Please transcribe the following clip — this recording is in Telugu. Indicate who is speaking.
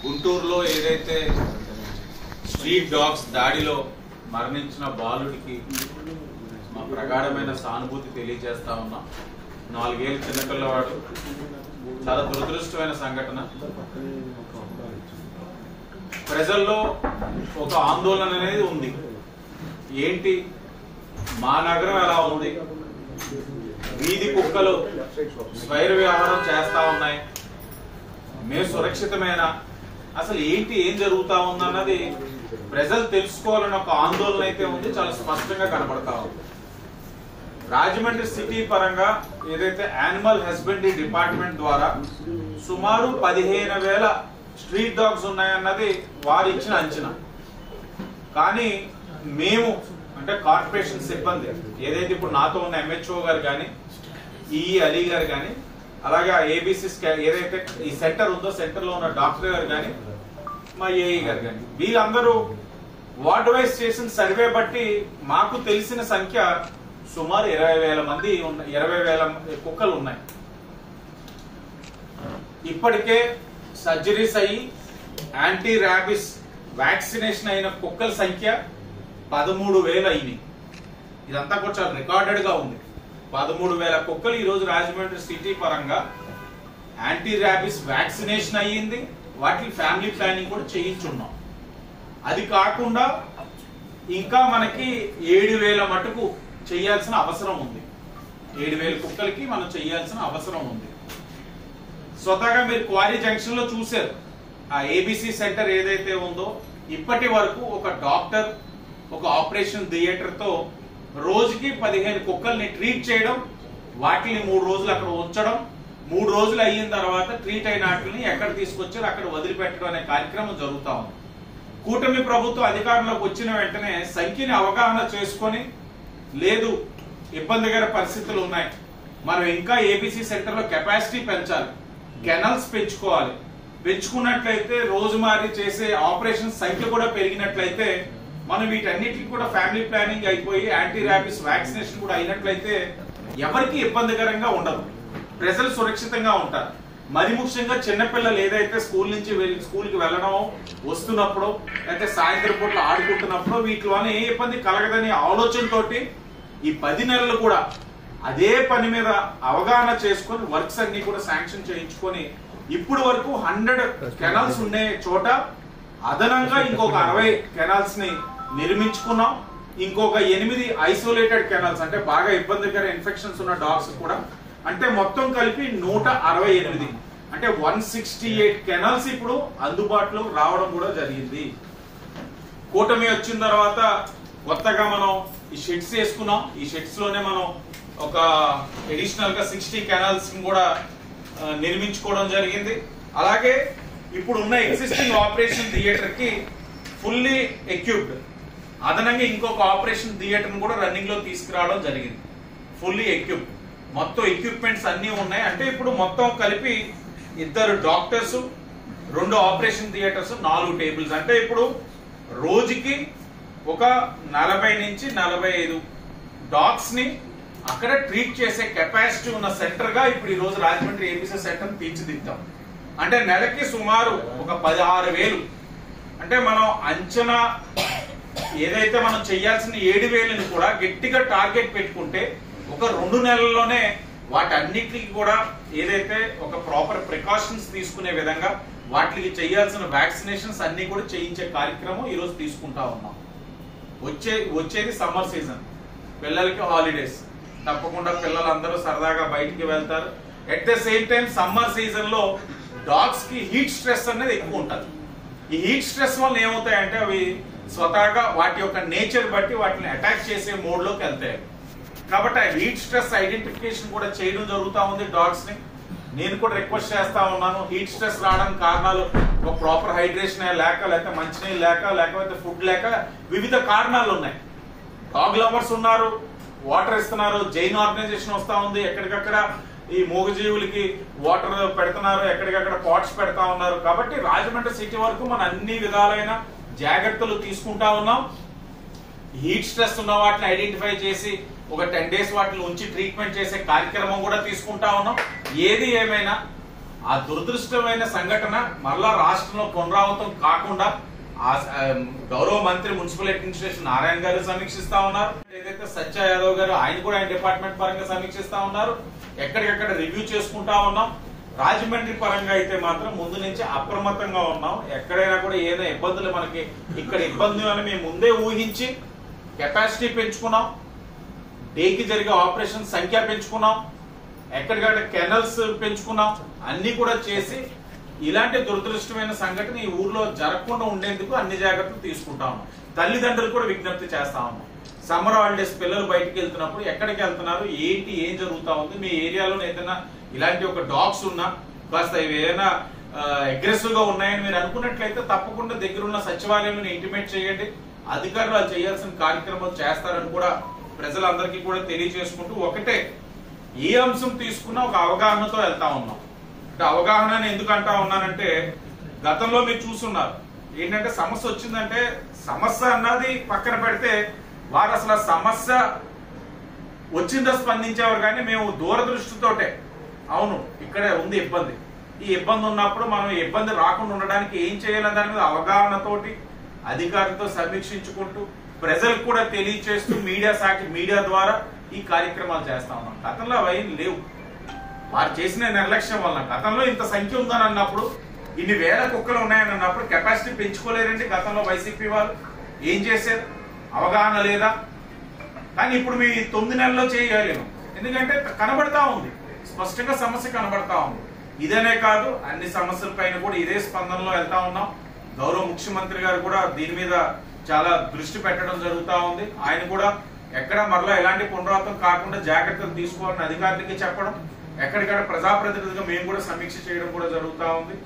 Speaker 1: గుంటూరులో ఏదైతే స్ట్రీట్ డాగ్స్ దాడిలో మరణించిన బాలుడికి మా ప్రగాఢమైన సానుభూతి తెలియజేస్తా ఉన్నాం. 4 ఏళ్ళ చిన్నపిల్లవాడు, చాలా దురదృష్టమైన సంఘటన. ప్రజల్లో ఒక ఆందోళన అనేది ఉంది. ఏంటి, మా నగరం ఎలా ఉంది, వీధి కుక్కలు స్వైర వ్యవహారం చేస్తా ఉన్నాయి, మేము సురక్షితమైన, అసలు ఏంటి, ఏం జరుగుతా ఉందన్నది ప్రజలు తెలుసుకోవాలని ఒక ఆందోళన అయితే ఉంది, చాలా స్పష్టంగా కనబడతా ఉంది. రాజమండ్రి సిటీ పరంగా ఏదైతే యానిమల్ హస్బెండరీ డిపార్ట్మెంట్ ద్వారా సుమారు 15,000 స్ట్రీట్ డాగ్స్ ఉన్నాయన్నది వారు ఇచ్చిన అంచనా. కానీ మేము అంటే కార్పొరేషన్ సిబ్బంది ఏదైతే ఇప్పుడు నాతో ఉన్న ఎంహెచ్ఓ గారు కానీ, ఈఈ అలీ గారు కానీ, అలాగే ఏబీసీ ఏదైతే ఈ సెంటర్ ఉందో సెంటర్ లో ఉన్న డాక్టర్ గారు కానీ, మా ఏఈ గారు కానీ, వీళ్ళందరూ వార్డ్ వైజ్ చేసిన సర్వే బట్టి మాకు తెలిసిన సంఖ్య సుమారు 20,000 మంది 20,000 కుక్కలు ఉన్నాయి. ఇప్పటికే సర్జరీస్ అయ్యి యాంటీ ర్యాబిస్ వ్యాక్సినేషన్ అయిన కుక్కల సంఖ్య 13,000 అయింది. ఇదంతా కూడా చాలా రికార్డెడ్ గా ఉంది. 13,000 కుక్కలు ఈ రోజు రాజమండ్రి సిటీ పరంగా యాంటీ ర్యాబిస్ వ్యాక్సినేషన్ అయ్యింది. వాటికి ఫ్యామిలీ ప్లానింగ్ కూడా చేయించున్నాం. అది కాకుండా ఇంకా మనకి 7,000 మటుకు చేయాల్సిన అవసరం ఉంది. 7,000 కుక్కలకి మనం చేయాల్సిన అవసరం ఉంది. స్వతహాగా మీరు క్వారీ జంక్షన్ లో చూశారు, ఆ ఏబీసీ సెంటర్ ఏదైతే ఉందో ఇప్పటి వరకు ఒక డాక్టర్ ఒక ఆపరేషన్ థియేటర్ తో రోజుకి 15 కుక్కల్ని ట్రీట్ చేయడం, వాటిని 3 రోజులు అక్కడ ఉంచడం, 3 రోజులు అయిన తర్వాత ట్రీట్ అయిన వాటిని ఎక్కడ తీసుకొచ్చారు అక్కడ వదిలిపెట్టడం అనే కార్యక్రమం జరుగుతా ఉంది. కూటమి ప్రభుత్వం అధికారంలోకి వచ్చిన వెంటనే సంఖ్యని అవగాహన చేసుకొని, లేదు ఇబ్బందికర పరిస్థితులు ఉన్నాయి, మనం ఇంకా ఏబీసీ సెంటర్ లో కెపాసిటీ పెంచాలి, కెనల్స్ పెంచుకోవాలి, పెంచుకున్నట్లయితే రోజుమారీ చేసే ఆపరేషన్ సంఖ్య కూడా పెరిగినట్లయితే మనం వీటన్నిటికి కూడా ఫ్యామిలీ ప్లానింగ్ అయిపోయి యాంటీ ర్యాబిస్ వ్యాక్సినేషన్ కూడా అయినట్లయితే ఎవరికి ఇబ్బందికరంగా ఉండదు, ప్రజలు సురక్షితంగా ఉంటారు. మరి ముఖ్యంగా చిన్నపిల్లలు ఏదైతే స్కూల్ నుంచి స్కూల్కి వెళ్ళడం వస్తున్నప్పుడు లేకపోతే సాయంత్రం పూట్ల ఆడుకుంటున్నప్పుడు వీటిలోనే ఏ ఇబ్బంది కలగదనే ఆలోచనతోటి ఈ 10 నెలలు కూడా అదే పని మీద అవగాహన చేసుకొని వర్క్స్ అన్ని కూడా శాంక్షన్ చేయించుకొని ఇప్పుడు వరకు 100 కెనాల్స్ ఉండే చోట అదనంగా ఇంకొక 60 కెనాల్స్ ని నిర్మించుకున్నాం. ఇంకొక 8 ఐసోలేటెడ్ కెనాల్స్ అంటే బాగా ఇబ్బందికర ఇన్ఫెక్షన్స్ ఉన్న డాగ్స్ కూడా, అంటే మొత్తం కలిపి 168 అంటే 168 కెనాల్స్ ఇప్పుడు అందుబాటులో రావడం కూడా జరిగింది. కూటమి వచ్చిన తర్వాత కొత్తగా మనం ఈ షెడ్స్ వేసుకున్నాం. ఈ షెడ్స్ లోనే మనం ఒక అడిషనల్ గా 60 కెనాల్స్ కూడా నిర్మించుకోవడం జరిగింది. అలాగే ఇప్పుడు ఉన్న ఎగ్జిస్టింగ్ ఆపరేషన్ థియేటర్ కి ఫుల్లీ ఎక్విప్డ్ అదనంగా ఇంకొక ఆపరేషన్ థియేటర్ కూడా రన్నింగ్ లో తీసుకురావడం జరిగింది. ఫుల్లీ ఎక్విప్డ్ మొత్తం ఎక్విప్మెంట్స్ అన్ని ఉన్నాయి. అంటే ఇప్పుడు మొత్తం కలిపి 2 డాక్టర్స్, 2 ఆపరేషన్ థియేటర్స్, 4 టేబుల్స్, అంటే ఇప్పుడు రోజుకి ఒక 40 నుంచి 45 డాగ్స్ ని అక్కడ ట్రీట్ చేసే కెపాసిటీ ఉన్న సెంటర్ గా ఇప్పుడు ఈ రోజు రాజమండ్రి ఏబీసీ సెంటర్ తీర్చిదిద్దాం. అంటే నెలకి సుమారు ఒక 16,000, అంటే మనం అంచనా ఏదైతే మనం చేయాల్సిన 7,000ని కూడా గట్టిగా టార్గెట్ పెట్టుకుంటే ఒక 2 నెలల్లోనే వాటన్నిటికి కూడా ఏదైతే ఒక ప్రాపర్ ప్రికాషన్స్ తీసుకునే విధంగా వాటికి చేయాల్సిన వ్యాక్సినేషన్స్ అన్ని కూడా చేయించే కార్యక్రమం ఈ రోజు తీసుకుంటా ఉన్నాం. వచ్చేది సమ్మర్ సీజన్, పిల్లలకి హాలిడేస్, తప్పకుండా పిల్లలందరూ సరదాగా బయటికి వెళ్తారు. At the same time summer season లో డాగ్స్ కి హీట్ స్ట్రెస్ అనేది ఎక్కువ ఉంటుంది. ఈ హీట్ స్ట్రెస్ వల్ల ఏమవుతాయంటే అవి స్వతహాగా వాటి యొక్క నేచర్ బట్టి వాటిని అటాక్ చేసే మోడ్ లోకి వెళ్తాయి. కాబట్టి ఆ హీట్ స్ట్రెస్ ఐడెంటిఫికేషన్ కూడా చేయడం జరుగుతూ ఉంది డాగ్స్ ని. నేను కూడా రిక్వెస్ట్ చేస్తా ఉన్నాను, హీట్ స్ట్రెస్ రావడానికి కారణాలు ఒక ప్రాపర్ హైడ్రేషన్ లేక, లేకపోతే మంచినీళ్ళు లేక, లేకపోతే ఫుడ్ లేక, వివిధ కారణాలు ఉన్నాయి. డాగ్ లవర్స్ ఉన్నారు, వాటర్ ఇస్తున్నారు, జైన్ ఆర్గనైజేషన్ వస్తా ఉంది, ఎక్కడికక్కడ ఈ మూగజీవులకి వాటర్ పెడుతున్నారు, ఎక్కడికక్కడ పాట్స్ పెడతా ఉన్నారు. కాబట్టి రాజమండ్రి సిటీ వరకు మనం అన్ని విధాలైన జాగ్రత్తలు తీసుకుంటా ఉన్నాం. హీట్ స్ట్రెస్ ఉన్న వాటిని ఐడెంటిఫై చేసి ఒక 10 days వాటిని ఉంచి ట్రీట్మెంట్ చేసే కార్యక్రమం కూడా తీసుకుంటా ఉన్నాం. ఏది ఏమైనా ఆ దురదృష్టమైన సంఘటన మరలా రాష్ట్రంలో పునరావృతం కాకుండా గౌరవ మంత్రి మున్సిపల్ అడ్మినిస్ట్రేషన్ నారాయణ గారు సమీక్షిస్తా ఉన్నారు. ఏదైతే సత్య యాదవ్ గారు ఆయన కూడా ఆయన డిపార్ట్మెంట్ పరంగా సమీక్షిస్తా ఉన్నారు. ఎక్కడికెక్కడ రివ్యూ చేసుకుంటా ఉన్నాం. రాజమండ్రి పరంగా అయితే మాత్రం ముందు నుంచి అప్రమత్తంగా ఉన్నాం. ఎక్కడైనా కూడా ఏదైనా ఇబ్బందులు మనకి ఇక్కడ ఇబ్బందులు అని మేము ముందే ఊహించి కెపాసిటీ పెంచుకున్నాం. డేకి జరిగే ఆపరేషన్ సంఖ్య పెంచుకున్నాం. ఎక్కడికక్కడ కెనల్స్ పెంచుకున్నాం. అన్ని కూడా చేసి ఇలాంటి దురదృష్టమైన సంఘటన ఈ ఊర్లో జరగకుండా ఉండేందుకు అన్ని జాగ్రత్తలు తీసుకుంటా ఉన్నాం. తల్లిదండ్రులు కూడా విజ్ఞప్తి చేస్తా ఉన్నాం. సమ్మర్ హాలిడేస్ పిల్లలు బయటికి వెళ్తున్నప్పుడు ఎక్కడికి వెళ్తున్నారు, ఏంటి, ఏం జరుగుతా ఉంది, మీ ఏరియాలో ఏదైనా ఇలాంటి ఒక డాగ్స్ ఉన్నా కాస్త ఏదైనా అగ్రెసివ్ గా ఉన్నాయని మీరు అనుకున్నట్లయితే తప్పకుండా దగ్గరున్న సచివాలయంలో ఇంటిమేట్ చేయండి. అధికారులు చేయాల్సిన కార్యక్రమాలు చేస్తారని కూడా ప్రజలందరికీ కూడా తెలియజేసుకుంటూ ఒకటే ఏ అంశం తీసుకున్నా ఒక అవగాహనతో వెళ్తా ఉన్నాం. అంటే అవగాహన ఎందుకు అంటా ఉన్నానంటే గతంలో మీరు చూస్తున్నారు ఏంటంటే సమస్య వచ్చిందంటే సమస్య అన్నది పక్కన పెడితే వారు అసలు సమస్య వచ్చిందో స్పందించేవారు కానీ మేము దూరదృష్టితోటే అవును ఇక్కడే ఉంది ఇబ్బంది, ఈ ఇబ్బంది ఉన్నప్పుడు మనం ఇబ్బంది రాకుండా ఉండడానికి ఏం చేయాలని దాని మీద అవగాహనతోటి అధికారులతో సమీక్షించుకుంటూ ప్రజలకు కూడా తెలియచేస్తూ మీడియా ద్వారా ఈ కార్యక్రమాలు చేస్తా ఉన్నాం. గతంలో అవి లేవు. వారు చేసిన నిర్లక్ష్యం వల్ల గతంలో ఇంత సంఖ్య ఉందని అన్నప్పుడు ఇన్ని వేల కుక్కలు ఉన్నాయని అన్నప్పుడు కెపాసిటీ పెంచుకోలేరండి. గతంలో వైసీపీ వాళ్ళు ఏం చేశారు? అవగాహన లేదా? కానీ ఇప్పుడు మీ 9 నెలల్లో చేయలేము. ఎందుకంటే కనబడతా ఉంది, స్పష్టంగా సమస్య కనబడతా ఉంది. ఇదనే కాదు అన్ని సమస్యల పైన కూడా ఇదే స్పందనలో వెళ్తా ఉన్నాం. గౌరవ ముఖ్యమంత్రి గారు కూడా దీని మీద చాలా దృష్టి పెట్టడం జరుగుతా ఉంది. ఆయన కూడా ఎక్కడ మరలా ఎలాంటి పునరావృతం కాకుండా జాగ్రత్తలు తీసుకోవాలని అధికారులకి చెప్పడం, ఎక్కడికక్కడ ప్రజాప్రతినిధిగా మేము కూడా సమీక్ష చేయడం కూడా జరుగుతూ ఉంది.